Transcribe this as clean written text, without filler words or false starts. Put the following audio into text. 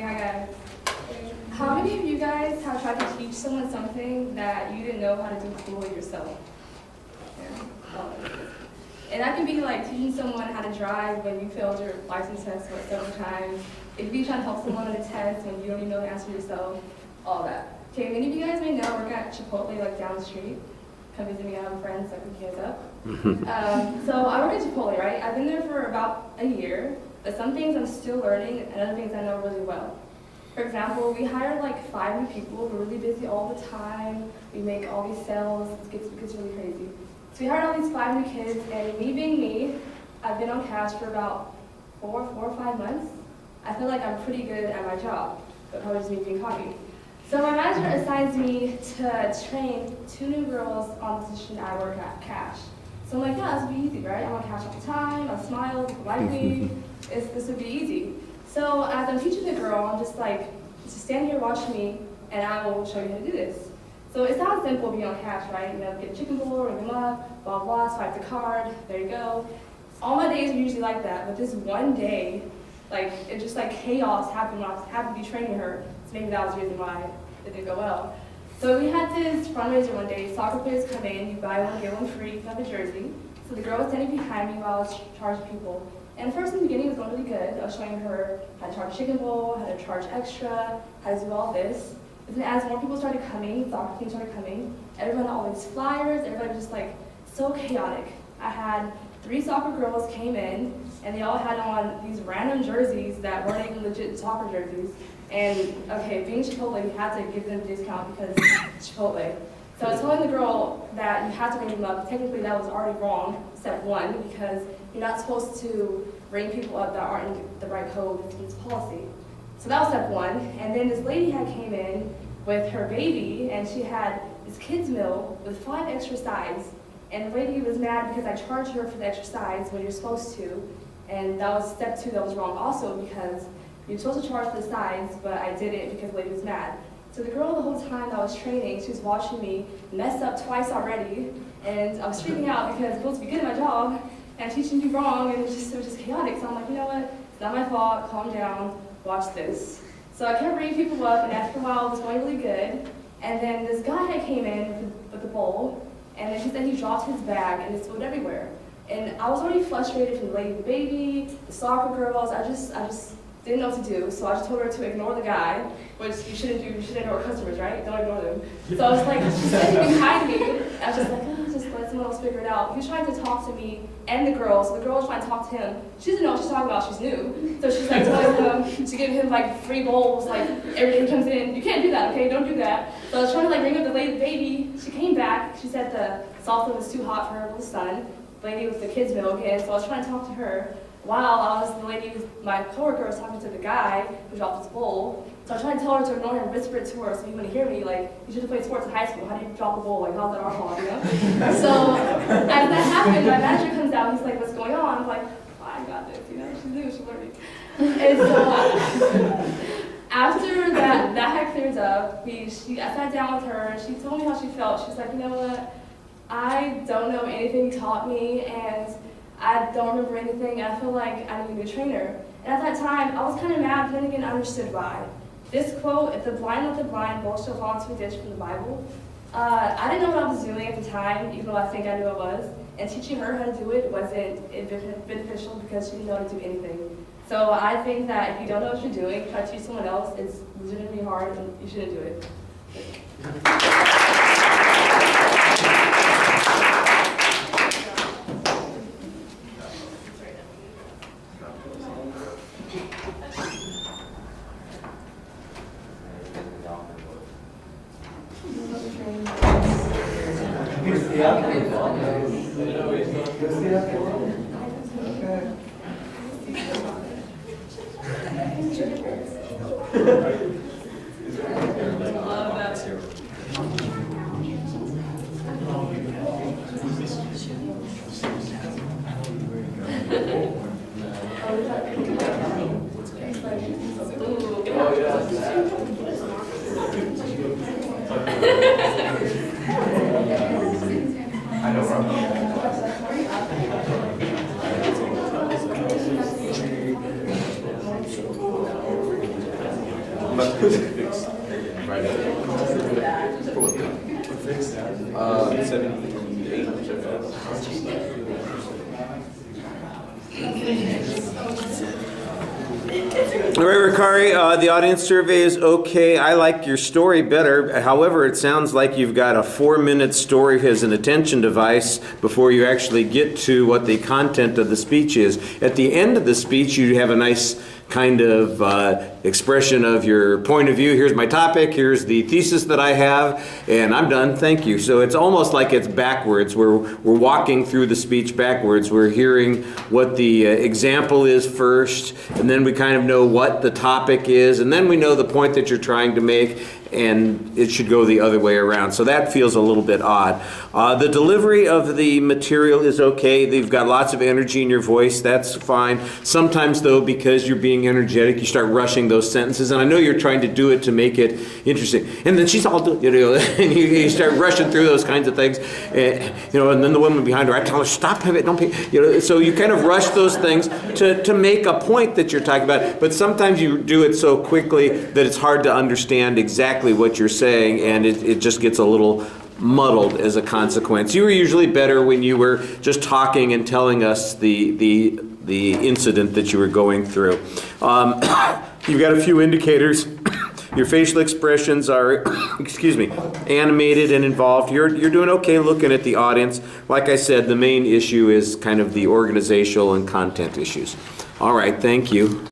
Hi guys. How many of you guys have tried to teach someone something that you didn't know how to do fully yourself? Yeah. Oh. And that can be like teaching someone how to drive when you failed your license test several times. It could be trying to help someone on a test when you don't even know the answer yourself. All that. Okay, many of you guys may know I work at Chipotle like down the street. Come visit me, I have friends that can hands up. So I work at Chipotle, right? I've been there for about a year, but some things I'm still learning and other things I know really well. For example, we hire like 5 new people. We're really busy all the time. We make all these sales. It gets really crazy. So we hired all these 5 new kids, and me being me, I've been on cash for about 4 or 5 months. I feel like I'm pretty good at my job, but probably just me being cocky. So my manager assigns me to train 2 new girls on the position I work at, cash. So I'm like, yeah, this would be easy, right? I'm on cash all the time, I smile, people like me, this would be easy. So as I'm teaching the girl, I'm just like, just stand here, watch me, and I will show you how to do this. So it sounds simple being on cash, right? You know, get a chicken bowl, ring them up, blah, blah, swipe the card, there you go. All my days are usually like that, but this one day, like, it just like chaos happened when I happened to be training her. So maybe that was the reason why it didn't go well. So we had this fundraiser one day. Soccer players come in, you buy one, get one free, you have a jersey. So the girl was standing behind me while I was charging people. And first in the beginning it was going really good. I was showing her how to charge a chicken bowl, how to charge extra, how to do all this. But then as more people started coming, soccer teams started coming, everyone had all these flyers, everybody was just like so chaotic. I had 3 soccer girls came in, and they all had on these random jerseys that weren't even legit soccer jerseys. And okay, being Chipotle, you had to give them a discount because it's Chipotle. So I was telling the girl that you had to ring them up. Technically that was already wrong, step 1, because you're not supposed to ring people up that aren't in the right code, it's policy. So that was step 1. And then this lady had came in with her baby, and she had this kids meal with 5 extra sides. And the lady was mad because I charged her for the extra sides when you're supposed to. And that was step 2 that was wrong also, because you're supposed to charge for the sides, but I didn't because the lady was mad. So the girl the whole time that I was training, she was watching me mess up twice already, and I was freaking out because I'm supposed to be good at my job, and teaching you wrong, and it was just chaotic. So I'm like, you know what, it's not my fault, calm down, watch this. So I kept bringing people up, and after a while it was going really good, and then this guy had came in with the bowl, and then he said he dropped his bag, and it's food everywhere. And I was already frustrated from the lady with the baby, the soccer girls, I just didn't know what to do, so I just told her to ignore the guy, which you shouldn't do, you should ignore customers, right? Don't ignore them. So I was like, she's standing behind me, I was just like, oh, just let someone else figure it out. He was trying to talk to me and the girl, so the girl was trying to talk to him. She doesn't know what she's talking about, she's new. So she's like telling him to give him like free bowls, like every day he comes in. You can't do that, okay? Don't do that. So I was trying to like bring up the lady with the baby. She came back, she said the salsa was too hot for her little son. The lady with the kids meal again, so I was trying to talk to her. While the lady, my coworker was talking to the guy who dropped his bowl. So I was trying to tell her to ignore him, whisper it to her so he wouldn't hear me, like, you should have played sports in high school, how do you drop a bowl, like, how's that our fault, you know? So as that happened, my manager comes out, he's like, what's going on? I'm like, oh, I got this, you know, she's new, she's learning. And so after that had cleared up, I sat down with her, and she told me how she felt. She's like, you know what, I don't know anything you taught me, and I don't remember anything, and I feel like I need a new trainer. And at that time, I was kind of mad, but then again, I understood why. This quote, if the blind let the blind, both shall fall into a ditch from the Bible. I didn't know what I was doing at the time, even though I think I knew I was. And teaching her how to do it wasn't beneficial because she didn't know how to do anything. So I think that if you don't know what you're doing, try to teach someone else, it's legitimately hard, and you shouldn't do it. I know where I'm going. Right. 78. All right, Raquari, the audience survey is okay. I like your story better. However, it sounds like you've got a 4-minute story as an attention device before you actually get to what the content of the speech is. At the end of the speech, you have a nice kind of expression of your point of view. Here's my topic, here's the thesis that I have, and I'm done, thank you. So it's almost like it's backwards. We're walking through the speech backwards. We're hearing what the example is first, and then we kind of know what the topic is, and then we know the point that you're trying to make, and it should go the other way around. So that feels a little bit odd. The delivery of the material is okay. You've got lots of energy in your voice. That's fine. Sometimes, though, because you're being energetic, you start rushing those sentences. And I know you're trying to do it to make it interesting. And then she's all, and you start rushing through those kinds of things. And then the woman behind her, I tell her, stop, don't pay. So you kind of rush those things to make a point that you're talking about. But sometimes you do it so quickly that it's hard to understand exactly what you're saying, and it just gets a little muddled as a consequence. You were usually better when you were just talking and telling us the incident that you were going through. You've got a few indicators. Your facial expressions are, animated and involved. You're doing okay looking at the audience. Like I said, the main issue is kind of the organizational and content issues. All right, thank you.